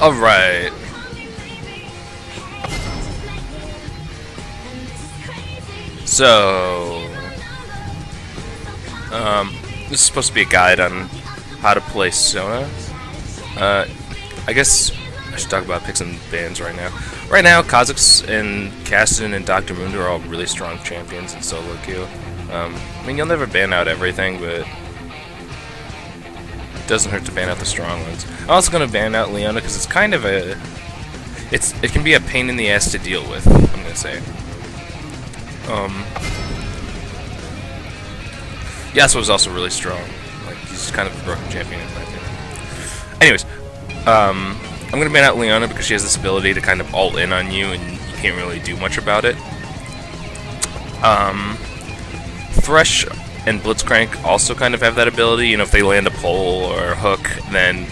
Alright. So, this is supposed to be a guide on how to play Sona. I guess I should talk about picks and bans right now. Right now, Kha'Zix and Caston and Dr. Mundo are all really strong champions in solo queue. I mean, you'll never ban out everything, but it doesn't hurt to ban out the strong ones. I'm also going to ban out Leona because it's kind of a... It can be a pain in the ass to deal with, I'm going to say. Yasuo was also really strong. Like, he's kind of a broken champion in my opinion. Anyways, I'm going to ban out Leona because she has this ability to kind of ult in on you and you can't really do much about it. Thresh and Blitzcrank also kind of have that ability. You know, if they land a pole or a hook, then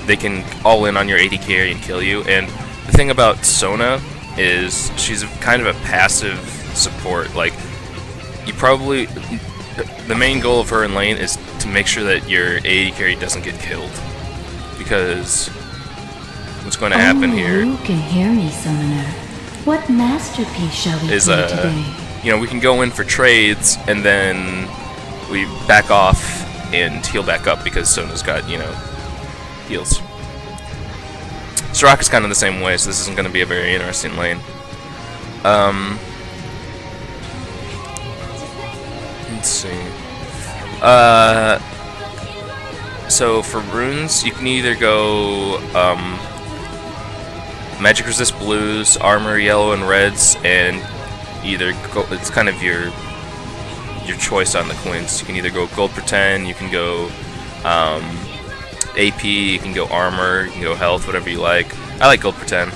they can all in on your AD carry and kill you. And the thing about Sona is she's kind of a passive support. Like, you probably... The main goal of her in lane is to make sure that your AD carry doesn't get killed. Because what's going to happen here... You can hear me, Summoner. What masterpiece shall we play today? You know, we can go in for trades, and then we back off and heal back up because Sona's got, you know, heals. Soraka's kind of the same way, so this isn't going to be a very interesting lane. Let's see. So for runes, you can either go magic resist blues, armor yellow and reds, and either go, it's kind of your choice on the coins. You can either go gold pretend, you can go AP, you can go armor, you can go health, whatever you like. I like gold pretend.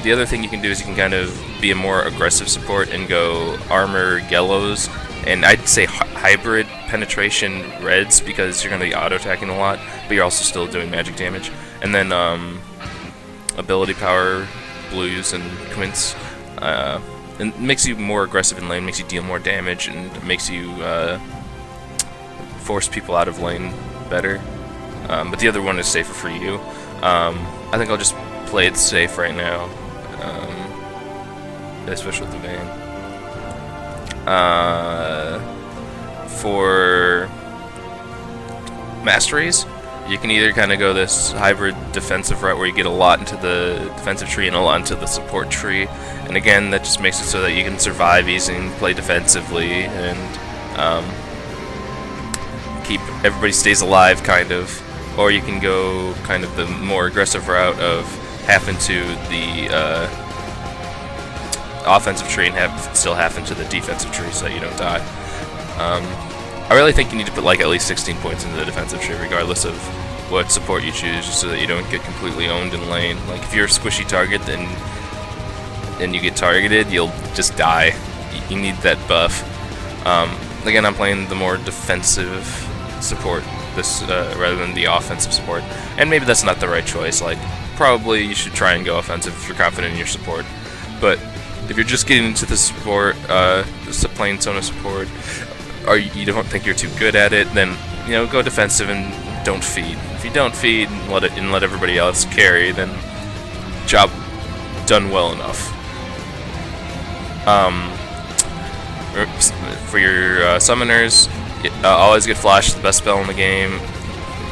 The other thing you can do is you can kind of be a more aggressive support and go armor yellows, and I'd say hybrid penetration reds because you're going to be auto-attacking a lot, but you're also still doing magic damage. And then ability power blues and quints. It makes you more aggressive in lane, makes you deal more damage, and makes you force people out of lane better. But the other one is safer for you. I think I'll just play it safe right now, especially with the Vayne. For masteries, you can either kind of go this hybrid defensive route where you get a lot into the defensive tree and a lot into the support tree, and again that just makes it so that you can survive easy and play defensively and keep everybody stays alive kind of. Or you can go kind of the more aggressive route of half into the offensive tree and still half into the defensive tree so that you don't die. I really think you need to put like at least 16 points into the defensive tree regardless of what support you choose, just so that you don't get completely owned in lane. Like if you're a squishy target and you get targeted, you'll just die. You need that buff. Again, I'm playing the more defensive support rather than the offensive support, and maybe that's not the right choice. Like, probably you should try and go offensive if you're confident in your support. But if you're just getting into the support, just a plain Sona support, or you don't think you're too good at it, then you know, go defensive and don't feed. If you don't feed and let everybody else carry, then job done well enough. For your summoners, always get flash, the best spell in the game.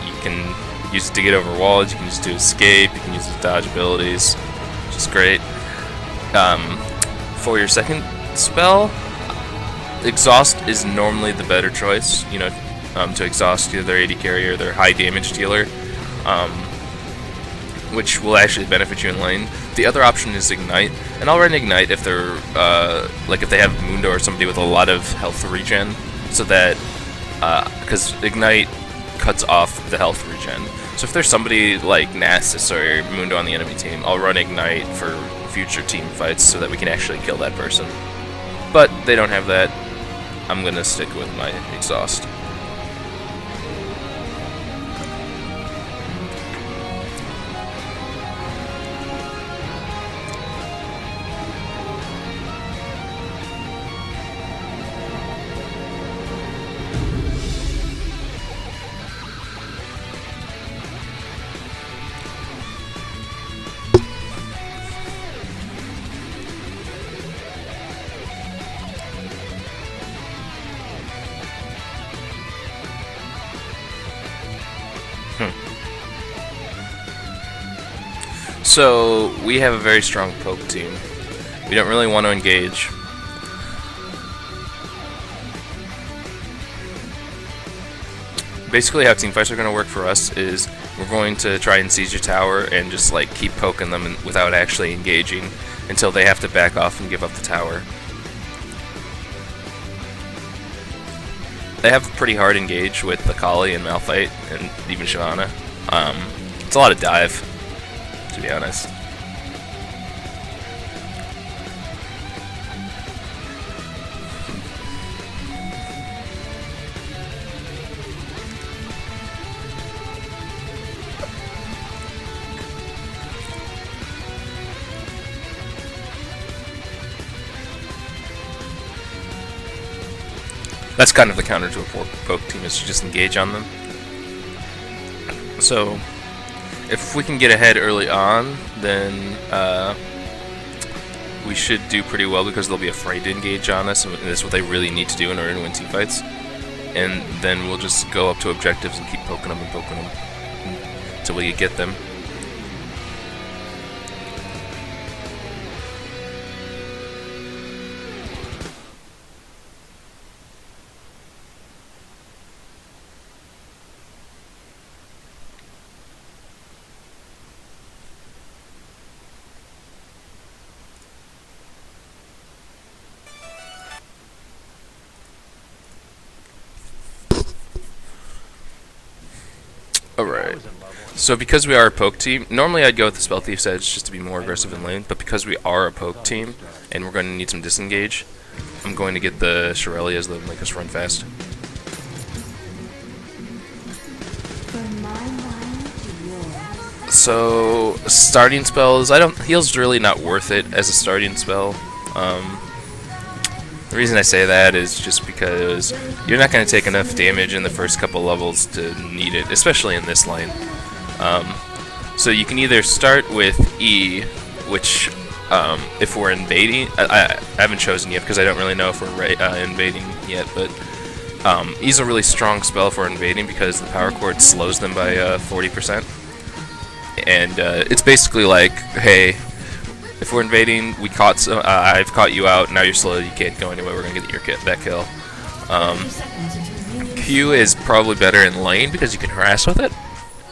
You can use it to get over walls, you can use it to escape, you can use it to dodge abilities, which is great. For your second spell, exhaust is normally the better choice, you know, to exhaust either their AD carry or their high damage dealer, which will actually benefit you in lane. The other option is ignite, and I'll run ignite if they're like if they have Mundo or somebody with a lot of health regen, so that because ignite cuts off the health regen. So if there's somebody like Nasus or Mundo on the enemy team, I'll run ignite for future team fights so that we can actually kill that person. But they don't have that. I'm gonna stick with my exhaust. So we have a very strong poke team. We don't really want to engage. Basically how teamfights are going to work for us is we're going to try and seize your tower and just like keep poking them without actually engaging until they have to back off and give up the tower. They have a pretty hard engage with the Kali and Malphite and even Shyvana. It's a lot of dive, to be honest. That's kind of the counter to a poke team, is to just engage on them. So, if we can get ahead early on, then we should do pretty well because they'll be afraid to engage on us, and that's what they really need to do in order to win teamfights. And then we'll just go up to objectives and keep poking them until we get them. Alright, so because we are a poke team, normally I'd go with the Spell Thief's Edge just to be more aggressive in lane, but because we are a poke team, and we're going to need some disengage, I'm going to get the Shirelias that make us run fast. So, starting spells, heal's really not worth it as a starting spell. The reason I say that is just because you're not going to take enough damage in the first couple levels to need it, especially in this lane. So you can either start with E, which if we're invading, I haven't chosen yet because I don't really know if we're invading yet, but E's a really strong spell for invading because the power chord slows them by 40%. And it's basically like, hey, if we're invading, I've caught you out, now you're slow, you can't go anywhere, we're going to get that kill. Q is probably better in lane because you can harass with it.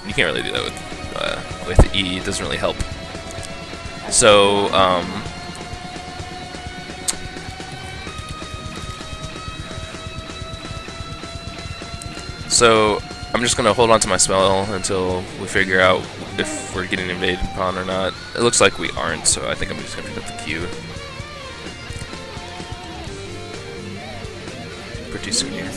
You can't really do that with E, it doesn't really help. So, I'm just going to hold on to my spell until we figure out if we're getting invaded upon or not. It looks like we aren't, so I think I'm just going to pick up the Q. Pretty soon here.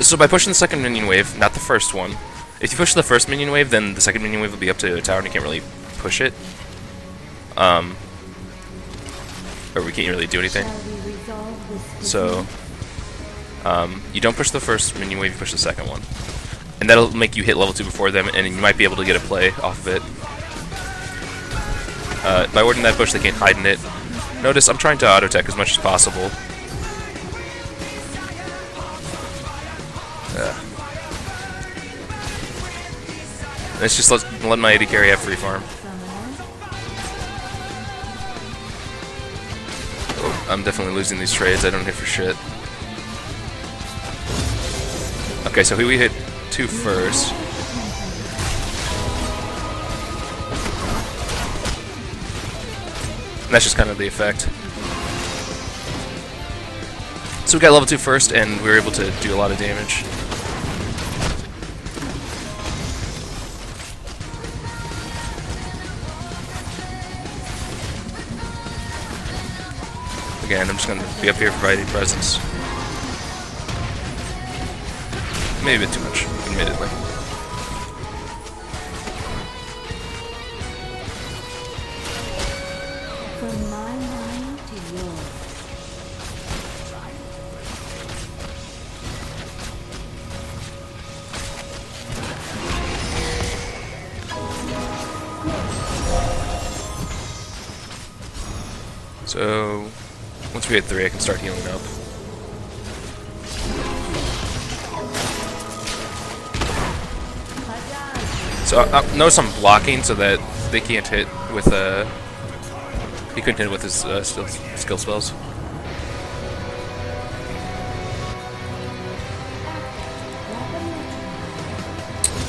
So by pushing the second minion wave, not the first one, if you push the first minion wave, then the second minion wave will be up to a tower and you can't really push it. Or we can't really do anything. So, you don't push the first minion wave, you push the second one. And that'll make you hit level 2 before them, and you might be able to get a play off of it. By warding that push, they can't hide in it. Notice I'm trying to auto-tech as much as possible. Let's just let my AD carry have free farm. Oh, I'm definitely losing these trades. I don't hit for shit. Okay, so we hit 2 first. And that's just kind of the effect. So we got level 2 first, and we were able to do a lot of damage. Again, I'm just going to be up here providing presence. Maybe a bit too much, admittedly. So once we hit 3, I can start healing up. So notice I'm blocking so that they can't hit with he couldn't hit with his skill spells.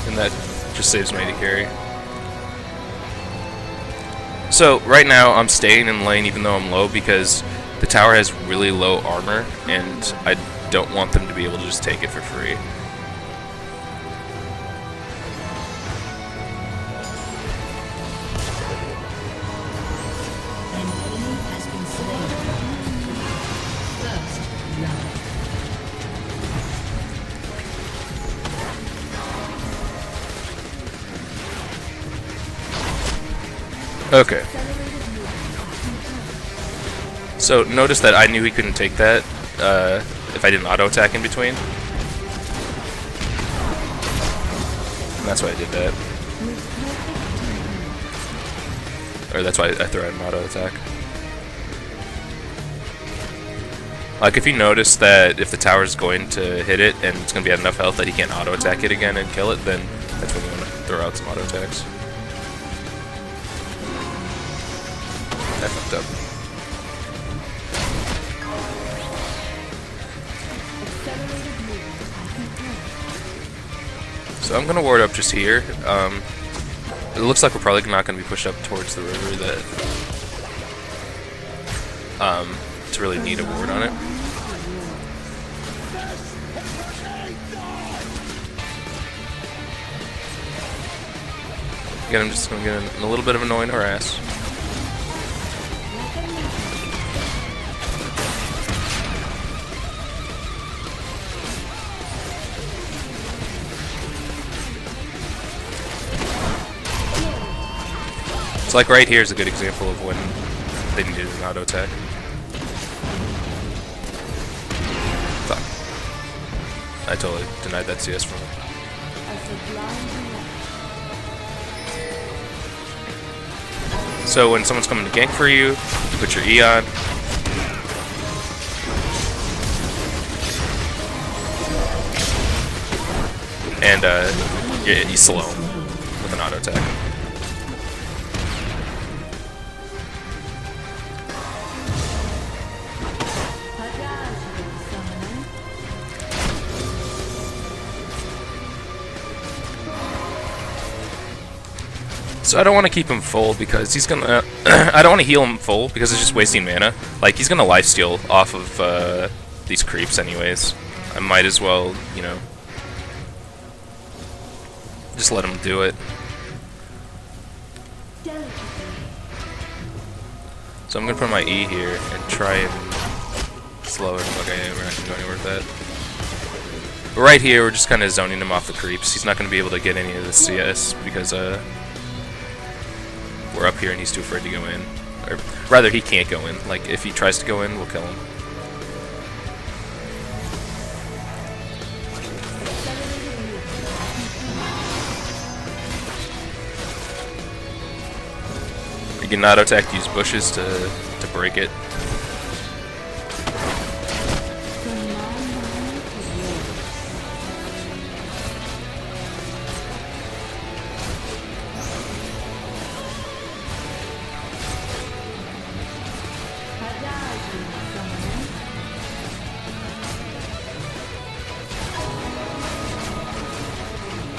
And that just saves my AD carry. So right now I'm staying in lane even though I'm low because the tower has really low armor and I don't want them to be able to just take it for free. Okay. So notice that I knew he couldn't take that if I didn't auto attack in between. And that's why I did that. Or that's why I threw out an auto attack. Like if you notice that if the tower's going to hit it and it's going to be at enough health that he can't auto attack it again and kill it, then that's when you want to throw out some auto attacks. I fucked up. So I'm gonna ward up just here. It looks like we're probably not gonna be pushed up towards the river that to really need a ward on it. Again, I'm just gonna get in a little bit of annoying harass. So like right here is a good example of when they needed an auto attack. Fuck. I totally denied that CS from him. So when someone's coming to gank for you, you put your E on. And you slow him with an auto attack. So I don't want to keep him full because he's gonna. I don't want to heal him full because it's just wasting mana. Like he's gonna lifesteal off of these creeps anyways. I might as well, you know, just let him do it. So I'm gonna put my E here and try and slow him. Okay, we're not gonna go anywhere with that. But right here, we're just kind of zoning him off the creeps. He's not gonna be able to get any of the CS because we're up here and he's too afraid to go in. Or rather, he can't go in. Like, if he tries to go in, we'll kill him. You can auto attack, use bushes to break it.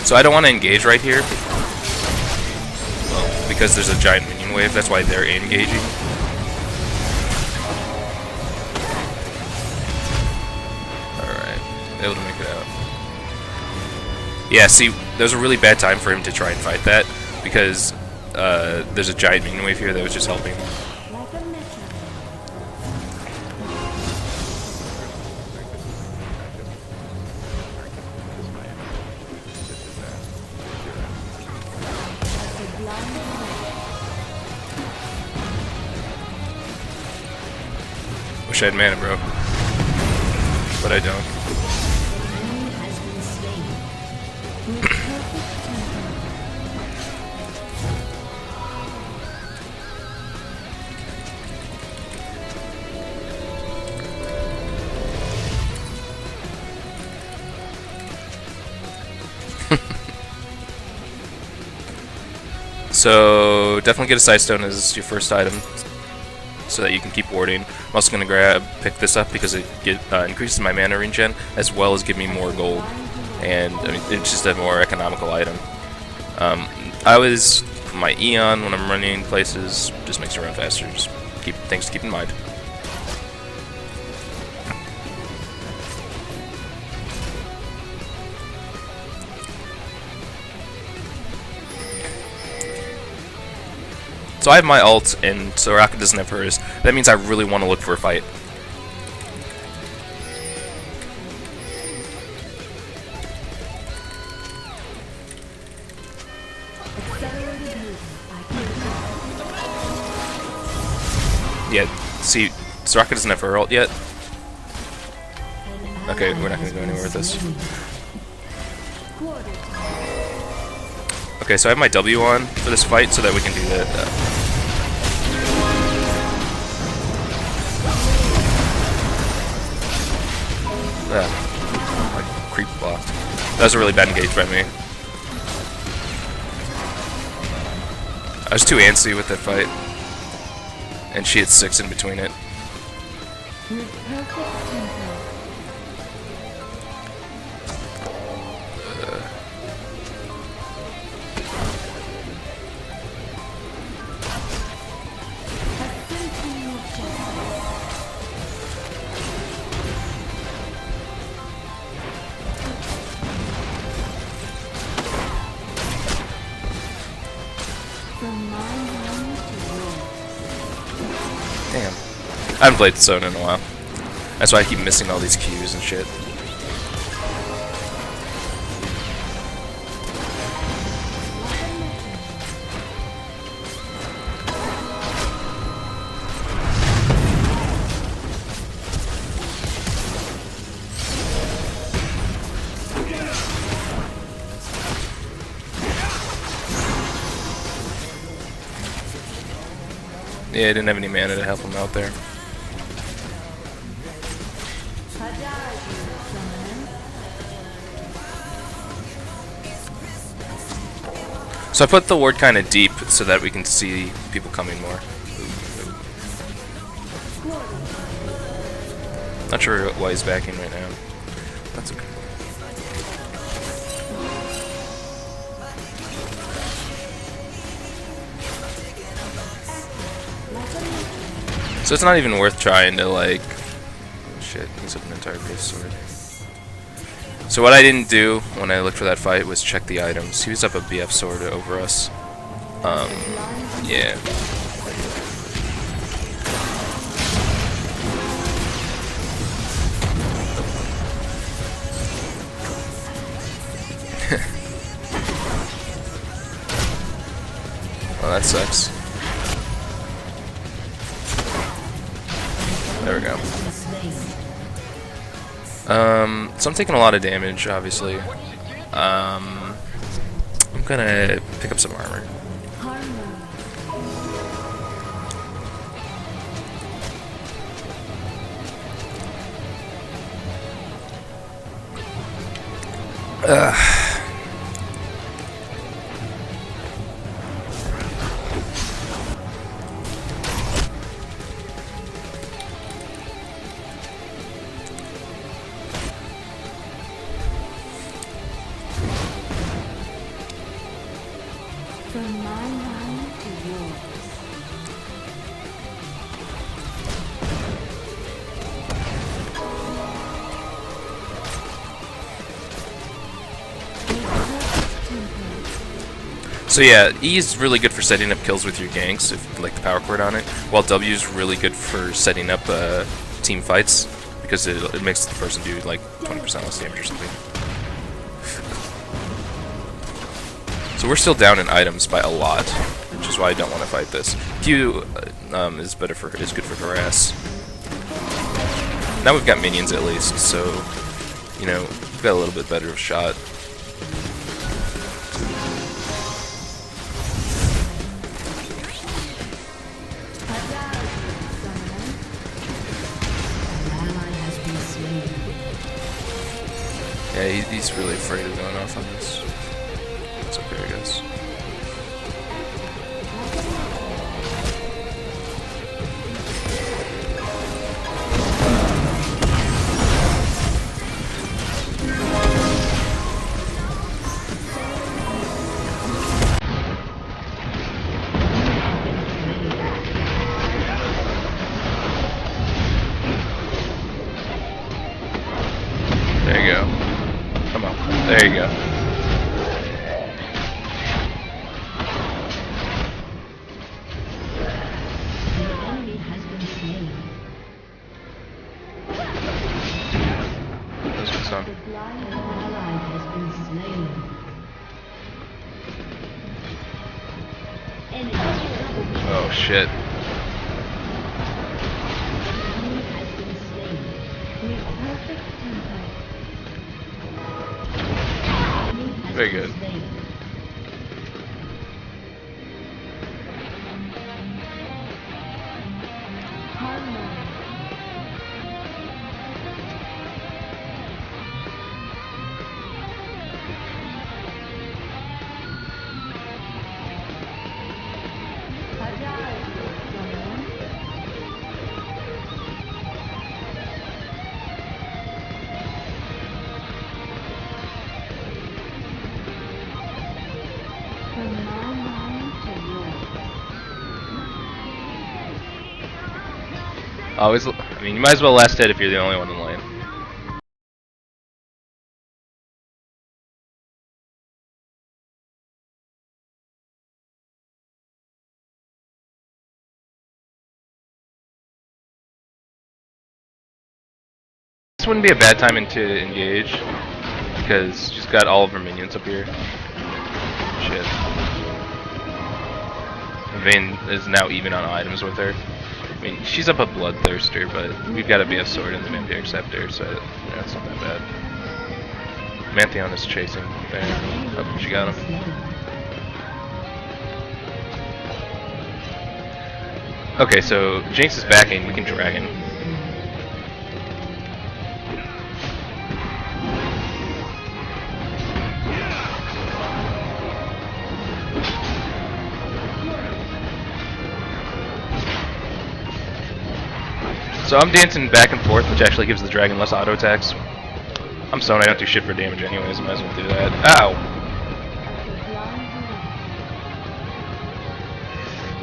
So I don't want to engage right here, well, because there's a giant minion wave, that's why they're engaging. Alright, able to make it out. Yeah, see, that was a really bad time for him to try and fight that, because there's a giant minion wave here that was just helping. Wish I had mana, bro. But I don't. So definitely get a Sight Stone as your first item, so that you can keep warding. I'm also going to pick this up because it increases my mana regen, as well as give me more gold. And I mean, it's just a more economical item. I always put my Eon when I'm running places, just makes me run faster. Just things to keep in mind. So I have my ult, and Soraka doesn't have hers. That means I really want to look for a fight. Yeah, see, Soraka doesn't have her ult yet. Okay, we're not going to go anywhere with this. Okay, so I have my W on for this fight so that we can do that. Like, creep blocked. That was a really bad engage by me. I was too antsy with that fight. And she had 6 in between it. Damn. I haven't played Sona in a while. That's why I keep missing all these Qs and shit. Yeah, I didn't have any mana to help him out there. So I put the ward kind of deep so that we can see people coming more. Not sure why he's backing right now. That's okay. So it's not even worth trying to, like... Oh shit, he's up an entire base sword. So what I didn't do when I looked for that fight was check the items. He was up a BF sword over us. Yeah. Well, that sucks. There we go. So I'm taking a lot of damage, obviously. I'm gonna pick up some armor. From my mind to yours. So yeah, E is really good for setting up kills with your ganks, if you like the power chord on it, while W is really good for setting up team fights, because it makes the person do like 20% less damage or something. So we're still down in items by a lot, which is why I don't want to fight this. Q is good for harass. Now we've got minions at least, so you know we've got a little bit better of a shot. Yeah, he's really afraid of going off on this. It's okay, I guess. There you go. Come on. There you go. That's good song. Oh shit. Very good. Always, I mean, you might as well last hit if you're the only one in lane. This wouldn't be a bad time to engage, because she's got all of her minions up here. Shit. Vayne is now even on items with her. I mean, she's up a Bloodthirster, but we've got a BF Sword and the Vampiric Scepter, so yeah, it's not that bad. Mantheon is chasing there. Oh, she got him. Okay, so Jinx is backing, we can Dragon. So I'm dancing back and forth, which actually gives the dragon less auto attacks. I'm Sona, I don't do shit for damage anyways, I might as well do that. Ow!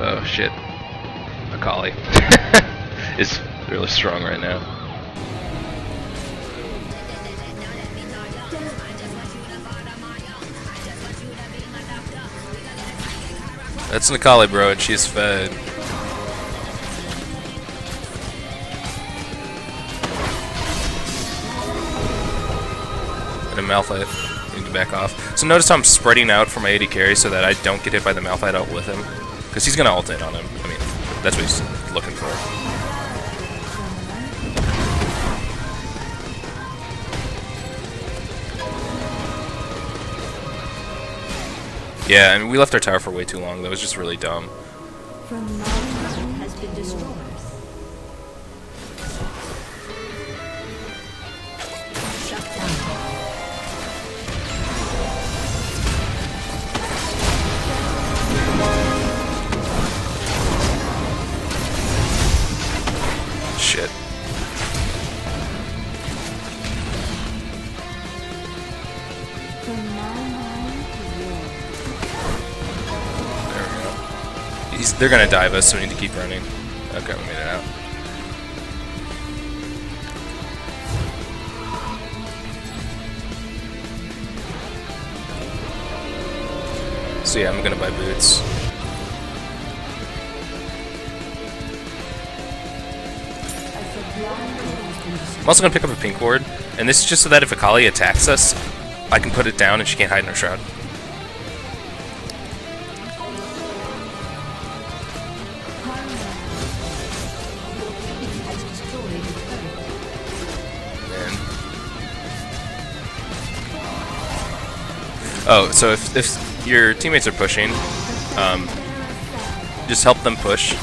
Oh shit. Akali is really strong right now. That's an Akali, bro, and she's fed. Malphite. Need to back off. So notice how I'm spreading out for my AD carry so that I don't get hit by the Malphite out with him. Because he's going to ult in on him. I mean, that's what he's looking for. Yeah, and we left our tower for way too long. That was just really dumb. Has been destroyed. Shit. There we go. They're gonna dive us, so we need to keep running. Okay, we made it out. So yeah, I'm gonna buy boots. I'm also going to pick up a pink ward, and this is just so that if Akali attacks us, I can put it down and she can't hide in her shroud. Man. Oh, so if your teammates are pushing, just help them push.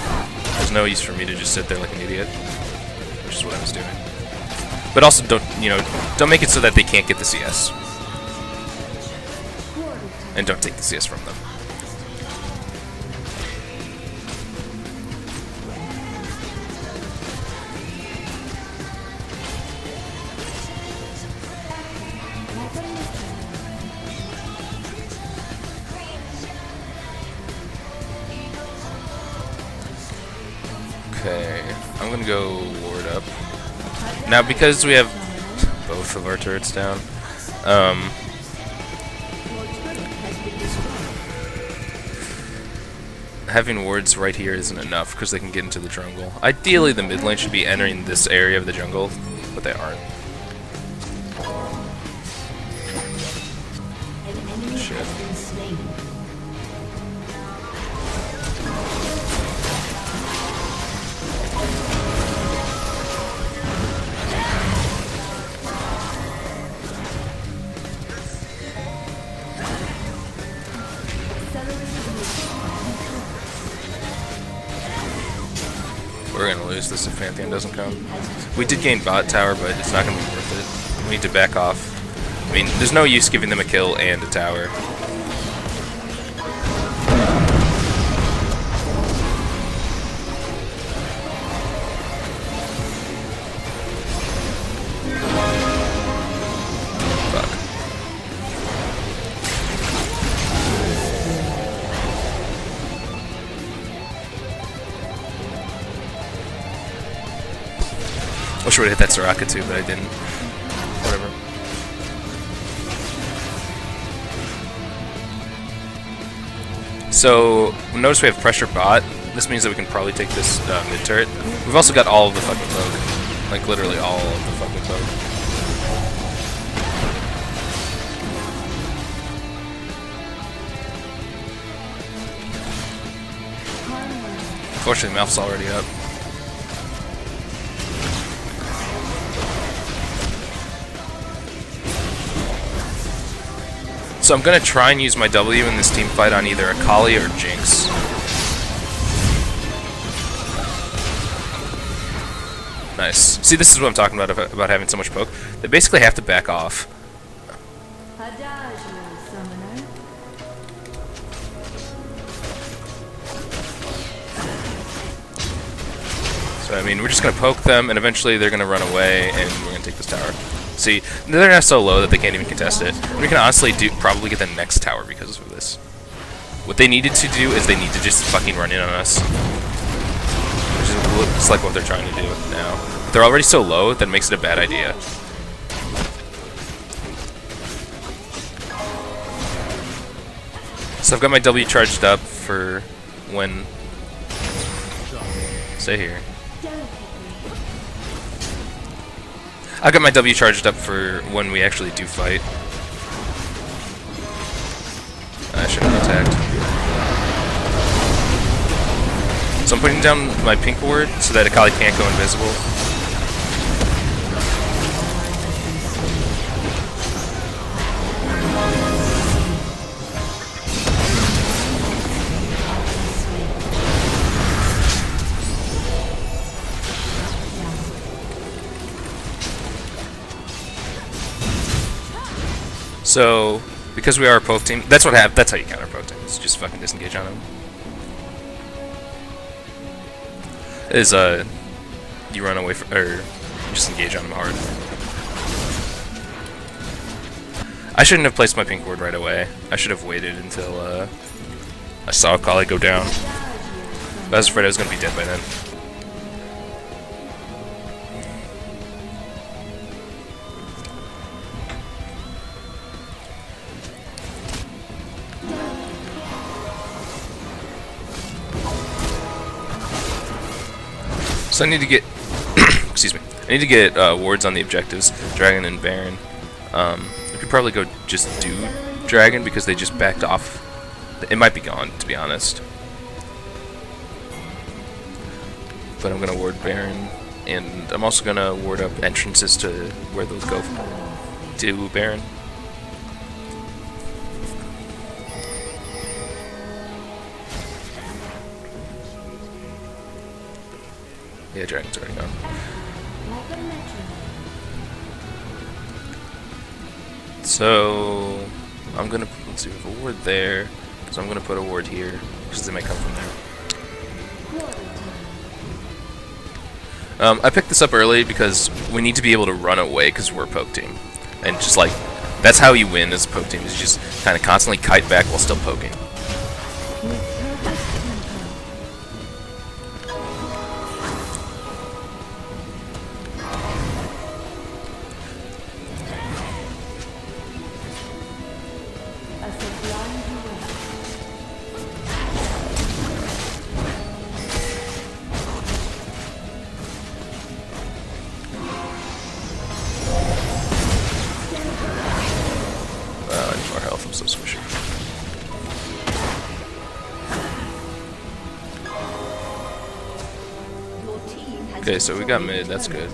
There's no use for me to just sit there like an idiot, which is what I was doing. But also don't make it so that they can't get the CS. And don't take the CS from them. Okay, I'm gonna go ward up. Now because we have both of our turrets down. Having wards right here isn't enough because they can get into the jungle. Ideally, the mid lane should be entering this area of the jungle, but they aren't. Shit. We're gonna lose this if Pantheon doesn't come. We did gain bot tower, but it's not gonna be worth it. We need to back off. I mean, there's no use giving them a kill and a tower. Wish I would have hit that Soraka too, but I didn't. Whatever. So, notice we have pressure bot. This means that we can probably take this mid turret. We've also got all of the fucking poke. Like, literally all of the fucking poke. Unfortunately, Malph's already up. So I'm gonna try and use my W in this team fight on either Akali or Jinx. Nice. See, this is what I'm talking about having so much poke. They basically have to back off. So I mean, we're just gonna poke them, and eventually they're gonna run away, and we're gonna take this tower. See, they're now so low that they can't even contest it. We can honestly probably get the next tower because of this. What they needed to do is they need to just fucking run in on us. Which looks like what they're trying to do now. But they're already so low that it makes it a bad idea. So I've got my W charged up for when... Stay here. I've got my W charged up for when we actually do fight. I shouldn't have attacked. So I'm putting down my pink ward so that Akali can't go invisible. So, because we are a poke team, that's what happens. That's how you counter poke teams. Just fucking disengage on them. You run away from, or just engage on them hard. I shouldn't have placed my pink ward right away. I should have waited until I saw Akali go down. But I was afraid I was gonna be dead by then. So I need to get, excuse me, I need to get wards on the objectives, Dragon and Baron. We could probably go just do Dragon because they just backed off. It might be gone, to be honest. But I'm gonna ward Baron, and I'm also gonna ward up entrances to where those go to Baron. Yeah, Dragon's already gone. So I'm gonna, let's see, we have a ward there, so I'm gonna put a ward here because they might come from there. I picked this up early because we need to be able to run away because we're a poke team, and just like that's how you win as a poke team, is you just kind of constantly kite back while still poking. Okay, so we got mid, that's good.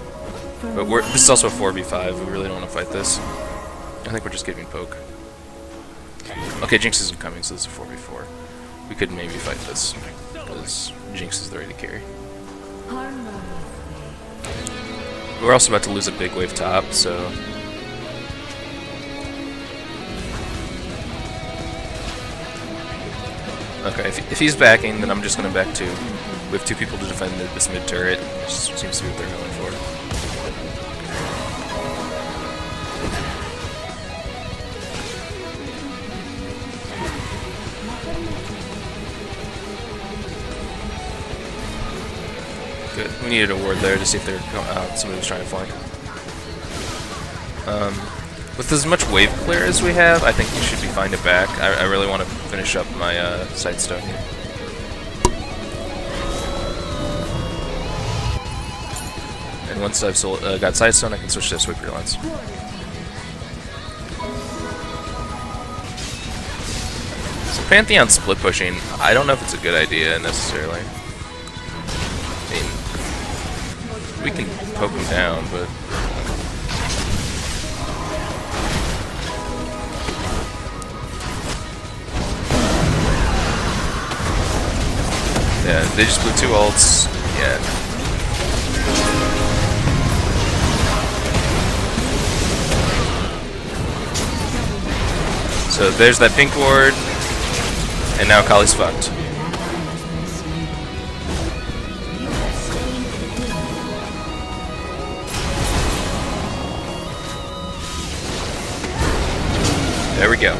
But this is also a 4v5, we really don't want to fight this. I think we're just giving poke. Okay, Jinx isn't coming, so this is a 4v4. We could maybe fight this, because Jinx is the ready to carry. We're also about to lose a big wave top, so... Okay, if he's backing, then I'm just going to back too. We have 2 people to defend this mid turret, which seems to be what they're going for. Good. We needed a ward there to see if somebody was trying to flank. With as much wave clear as we have, I think we should be fine to back. I really want to finish up my Sightstone here. And once I've got Sightstone, I can switch to Sweeper Lens. So Pantheon split pushing, I don't know if it's a good idea necessarily. I mean, we can poke him down, but... Yeah, they just blew 2 ults. Yeah. So there's that pink ward, and now Kali's fucked. There we go.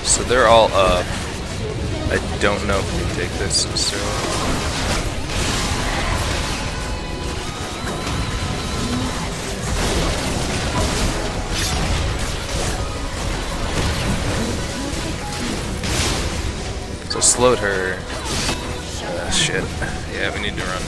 So they're all up. I don't know if we can take this necessarily. So slowed her. Shit. Yeah, we need to run.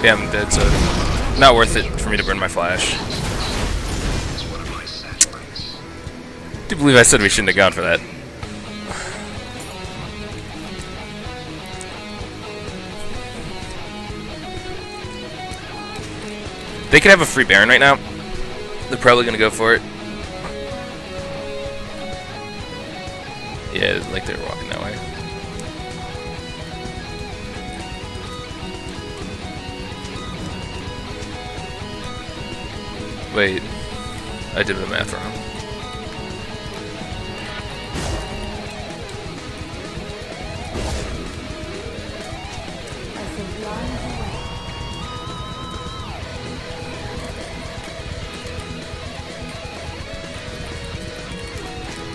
Yeah, I'm dead, so not worth it for me to burn my flash. I do believe I said we shouldn't have gone for that. They could have a free Baron right now. They're probably gonna go for it. Yeah, like they were walking that way. Wait, I did the math wrong.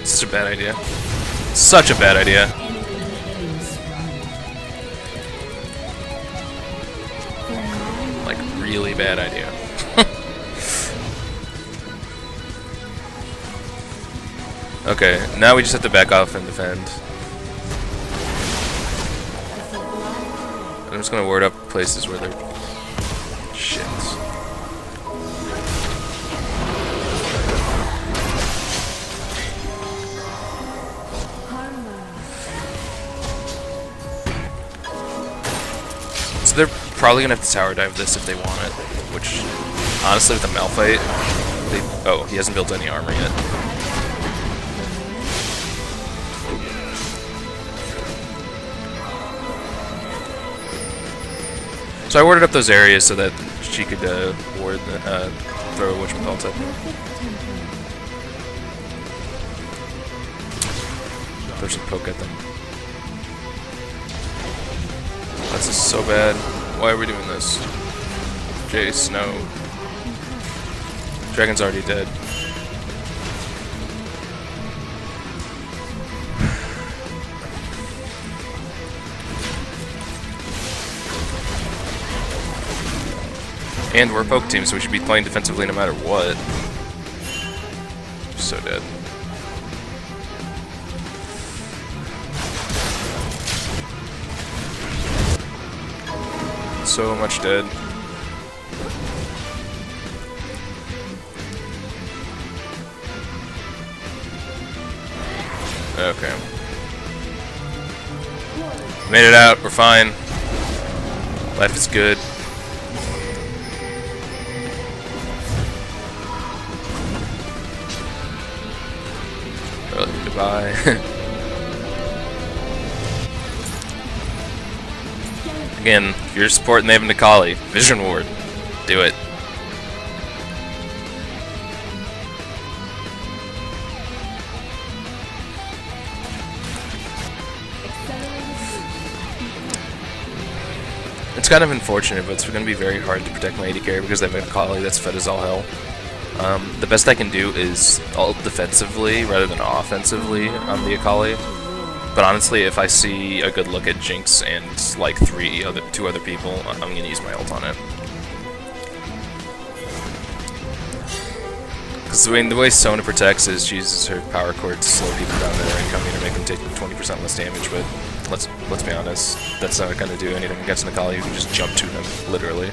Such a bad idea. Such a bad idea. Like, really bad idea. Okay, now we just have to back off and defend. I'm just gonna ward up places where they're... Shit. So they're probably gonna have to tower dive this if they want it, which, honestly, with the Malphite, oh, he hasn't built any armor yet. So I warded up those areas so that she could ward, throw a whatchamacallit at them. Throw some poke at them. This is so bad. Why are we doing this? Jace, no. Dragon's already dead. And we're a poke team, so we should be playing defensively no matter what. So dead. So much dead. Okay. Made it out, we're fine. Life is good. Goodbye. Again, if you're supporting Maven Nikali, Vision Ward, do it. It's kind of unfortunate, but it's going to be very hard to protect my AD carry because they have a Nikali that's fed as all hell. The best I can do is ult defensively rather than offensively on the Akali. But honestly, if I see a good look at Jinx and like two other people, I'm gonna use my ult on it. Because the way Sona protects is she uses her power cord to slow people down their incoming to make them take 20% less damage. But let's be honest, that's not gonna do anything against Nikali. You can just jump to them, literally.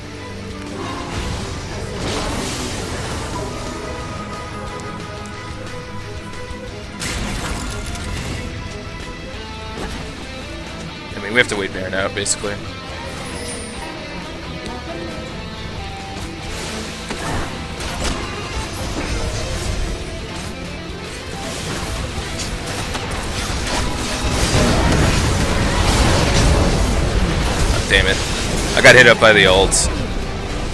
We have to wait Baron out, basically. Oh, damn it. I got hit up by the ult.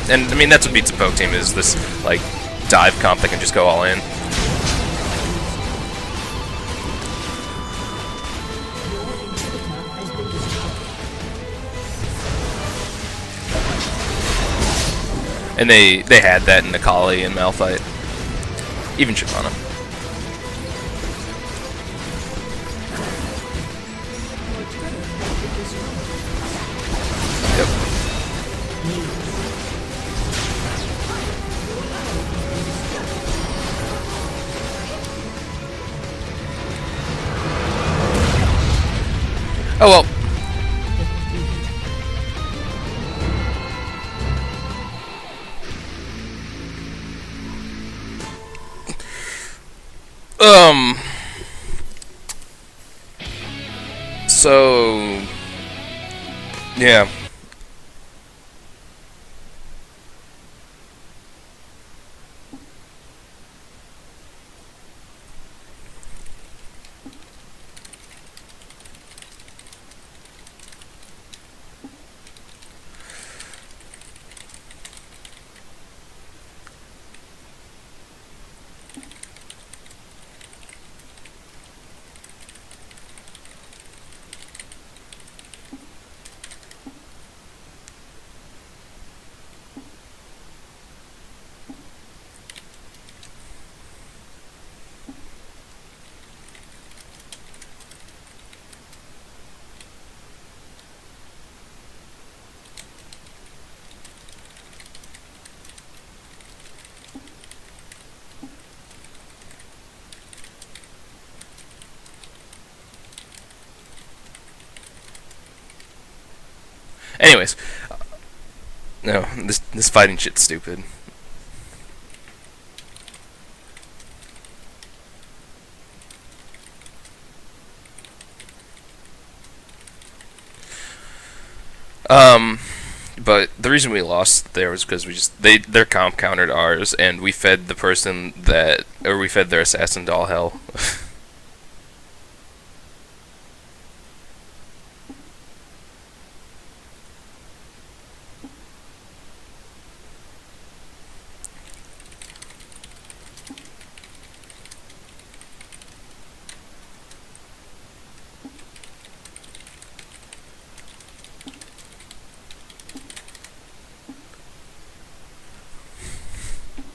And, I mean, that's what beats a poke team, is this, like, dive comp that can just go all in. And they had that in Nikali and Malphite. Even Shyvana. Yep. Oh well. So, yeah. Anyways, no, this fighting shit's stupid. But the reason we lost there was because their comp countered ours, and we fed the person we fed their assassin to all hell.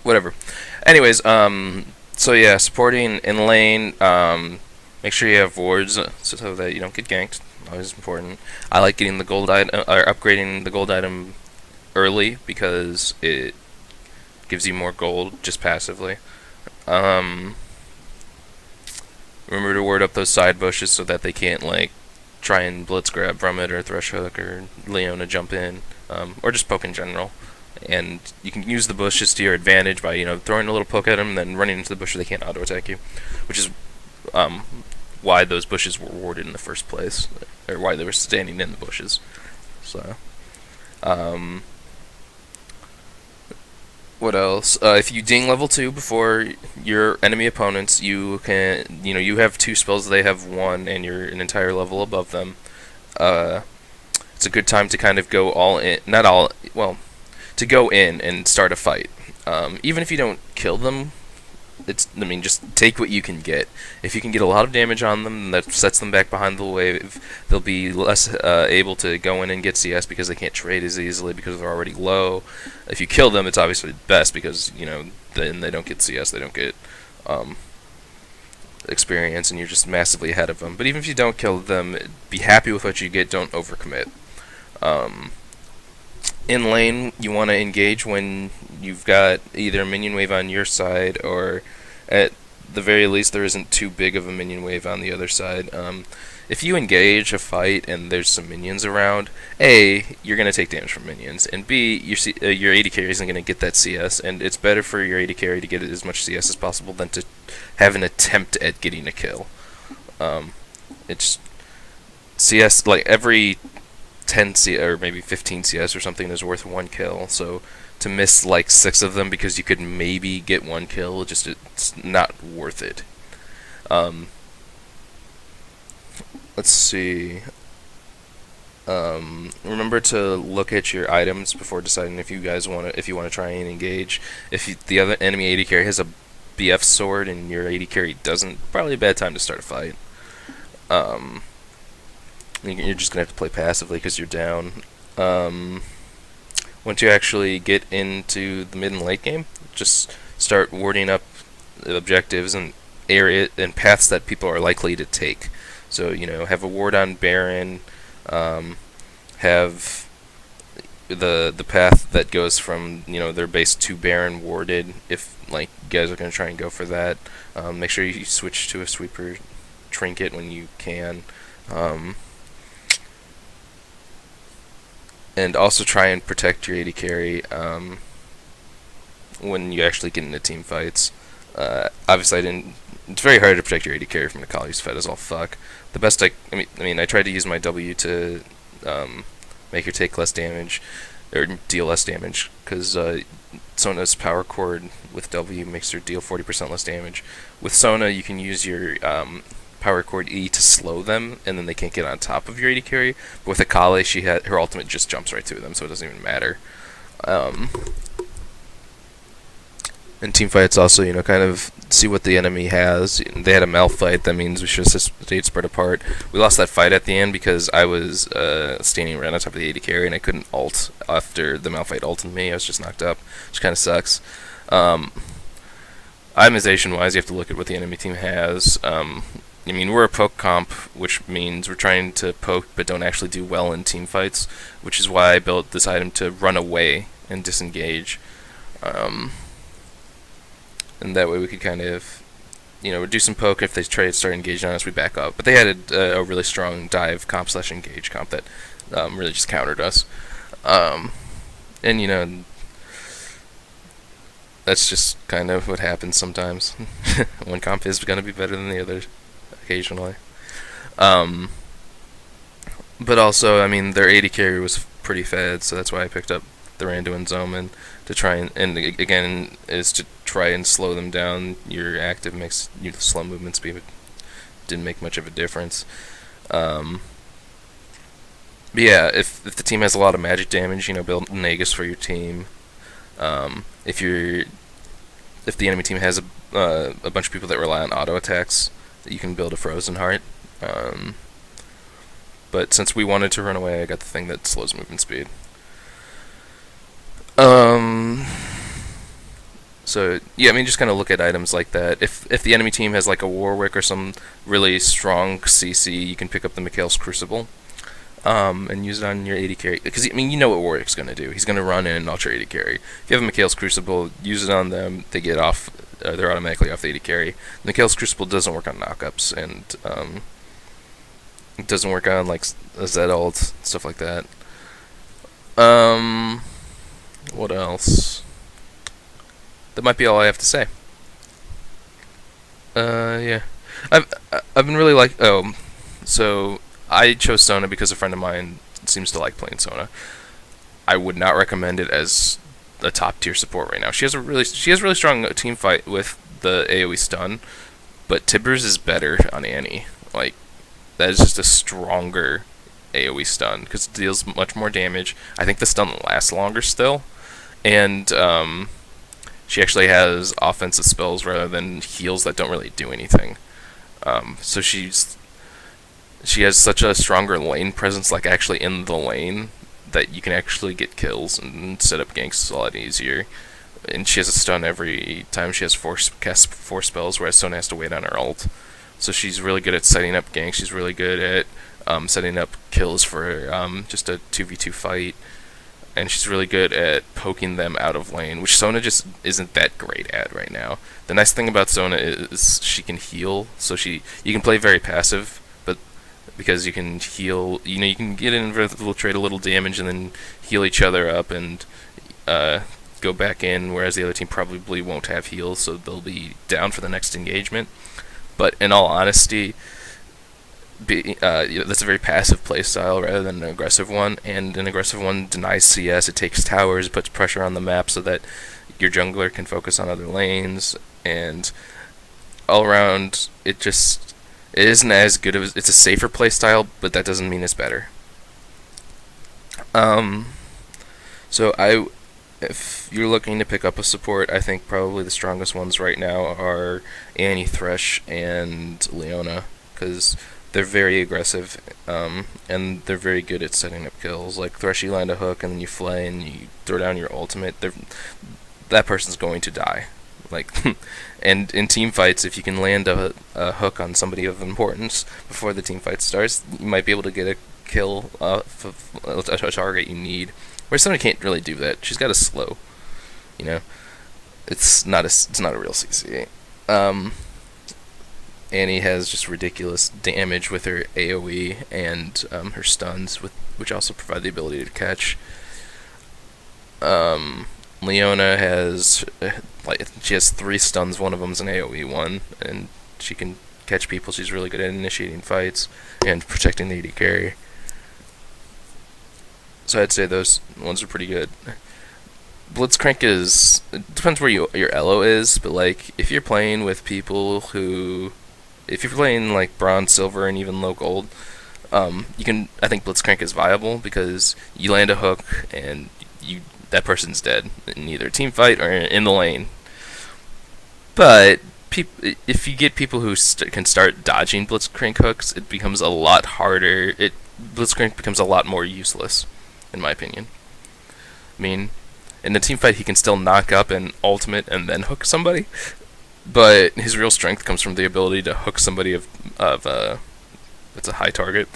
Whatever. Anyways, so yeah, supporting in lane, make sure you have wards so that you don't get ganked. Always important. I like getting the gold item, or upgrading the gold item early because it gives you more gold just passively. Remember to ward up those side bushes so that they can't like try and blitz grab from it, or thrush hook, or Leona jump in, or just poke in general. And you can use the bushes to your advantage by throwing a little poke at them, and then running into the bush so they can't auto attack you, which is why those bushes were warded in the first place, or why they were standing in the bushes. So, what else? If you ding level 2 before your enemy opponents, you can, you have 2 spells, they have 1, and you're an entire level above them. It's a good time to kind of go all in, to go in and start a fight. Even if you don't kill them, just take what you can get. If you can get a lot of damage on them, that sets them back behind the wave. They'll be less able to go in and get CS because they can't trade as easily because they're already low. If you kill them, it's obviously best because then they don't get CS, they don't get experience, and you're just massively ahead of them. But even if you don't kill them, be happy with what you get. Don't overcommit. In lane, you want to engage when you've got either a minion wave on your side, or at the very least there isn't too big of a minion wave on the other side. If you engage a fight and there's some minions around, A, you're going to take damage from minions, and B, your AD carry isn't going to get that CS, and it's better for your AD carry to get as much CS as possible than to have an attempt at getting a kill. It's CS, like every 10 CS or maybe 15 CS or something is worth 1 kill, so to miss like 6 of them because you could maybe get 1 kill, it's not worth it. Let's see. Remember to look at your items before deciding if you want to try and engage. If the other enemy AD carry has a BF sword and your AD carry doesn't, probably a bad time to start a fight. You're just gonna have to play passively because you're down. Once you actually get into the mid and late game, just start warding up objectives and area and paths that people are likely to take. So have a ward on Baron. Have the path that goes from their base to Baron warded. If like you guys are gonna try and go for that, make sure you switch to a sweeper trinket when you can. And also try and protect your AD carry when you actually get into team fights. Obviously, it's very hard to protect your AD carry from the Kali's fed as all fuck. The best I tried to use my W to make her take less damage or deal less damage, because Sona's power chord with W makes her deal 40% less damage. With Sona, you can use your power chord E to slow them, and then they can't get on top of your AD carry. But with Akali, her ultimate just jumps right through them, so it doesn't even matter. In team fights, also, kind of see what the enemy has. They had a Malphite, that means we should have stayed spread apart. We lost that fight at the end because I was standing right on top of the AD carry, and I couldn't ult after the Malphite ulted me. I was just knocked up, which kind of sucks. Itemization-wise, you have to look at what the enemy team has. We're a poke comp, which means we're trying to poke but don't actually do well in team fights, which is why I built this item to run away and disengage. And that way we could kind of, do some poke. If they try to start engaging on us, we back up. But they had a really strong dive comp / engage comp that really just countered us. And, that's just kind of what happens sometimes. One comp is going to be better than the other occasionally. But also, their AD carry was pretty fed, so that's why I picked up the Rando and Zoman to try and again, is to try and slow them down. Your active makes slow movement speed, but didn't make much of a difference. But yeah, if the team has a lot of magic damage, build Nagus for your team. If the enemy team has a bunch of people that rely on auto attacks, you can build a Frozen Heart. But since we wanted to run away, I got the thing that slows movement speed. So yeah, just kind of look at items like that. If the enemy team has like a Warwick or some really strong CC, you can pick up the Mikhail's Crucible. and use it on your AD carry. Because, I mean, you know what Warwick's going to do. He's going to run in and ultra AD carry. If you have a Mikhail's Crucible, use it on them. They get off, they're automatically off the AD carry. Mikhail's Crucible doesn't work on knockups, and it doesn't work on, like, Z ult, stuff like that. What else? That might be all I have to say. Yeah. I've been really so I chose Sona because a friend of mine seems to like playing Sona. I would not recommend it as a top tier support right now. She has really strong team fight with the AoE stun, but Tibbers is better on Annie. Like, that is just a stronger AoE stun because it deals much more damage. I think the stun lasts longer still, and she actually has offensive spells rather than heals that don't really do anything. So she has such a stronger lane presence, like actually in the lane, that you can actually get kills and set up ganks a lot easier. And she has a stun every time she has cast 4 spells, whereas Sona has to wait on her ult. So she's really good at setting up ganks. She's really good at setting up kills for just a 2v2 fight. And she's really good at poking them out of lane, which Sona just isn't that great at right now. The nice thing about Sona is she can heal, so you can play very passive, but because you can heal, you can get in, infiltrate a little damage, and then heal each other up and go back in, whereas the other team probably won't have heals, so they'll be down for the next engagement. But in all honesty, that's a very passive playstyle rather than an aggressive one, and an aggressive one denies CS, it takes towers, puts pressure on the map so that your jungler can focus on other lanes, and all around it isn't as good of it's a safer playstyle, but that doesn't mean it's better. So if you're looking to pick up a support, I think probably the strongest ones right now are Annie, Thresh, and Leona, because they're very aggressive, and they're very good at setting up kills. Like, Thresh, you land a hook, and then you flay, and you throw down your ultimate. That person's going to die. Like, and in team fights, if you can land a hook on somebody of importance before the team fight starts, you might be able to get a kill off of a target you need. Where somebody can't really do that. She's got a slow. It's not a real CC. Annie has just ridiculous damage with her AoE and her stuns, which also provide the ability to catch. Leona has she has 3 stuns. One of them's an AoE one, and she can catch people. She's really good at initiating fights and protecting the AD carry. So I'd say those ones are pretty good. Blitzcrank it depends where your elo is, but like if you're playing with people if you're playing like bronze, silver, and even low gold, I think Blitzcrank is viable because you land a hook and that person's dead in either a team fight or in the lane. But if you get people who can start dodging Blitzcrank hooks, it becomes a lot harder. Blitzcrank becomes a lot more useless, in my opinion. I mean, in the team fight, he can still knock up an ultimate and then hook somebody, but his real strength comes from the ability to hook somebody that's a high target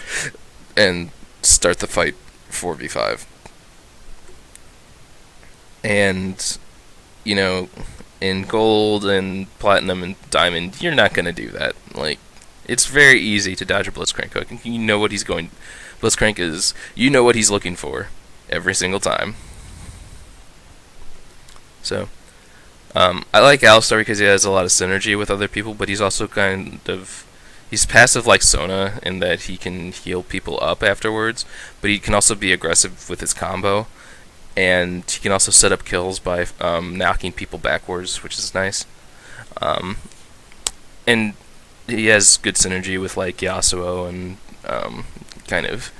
and start the fight 4v5. And in gold and platinum and diamond, you're not gonna do that. Like, it's very easy to dodge a Blitzcrank hook. You know what he's going. Blitzcrank is, what he's looking for every single time. So, I like Alistar because he has a lot of synergy with other people, but he's also he's passive like Sona in that he can heal people up afterwards, but he can also be aggressive with his combo, and he can also set up kills by knocking people backwards, which is nice. And he has good synergy with like Yasuo and kind of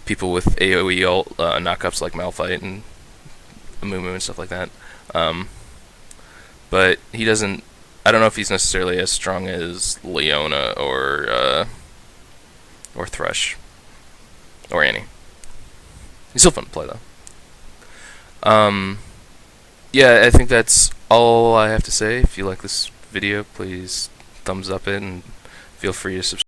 people with AoE ult knockups like Malphite and Amumu and stuff like that. But he doesn't. I don't know if he's necessarily as strong as Leona or Thresh or Annie. He's still fun to play though. Yeah, I think that's all I have to say. If you like this video, please thumbs up it and feel free to subscribe.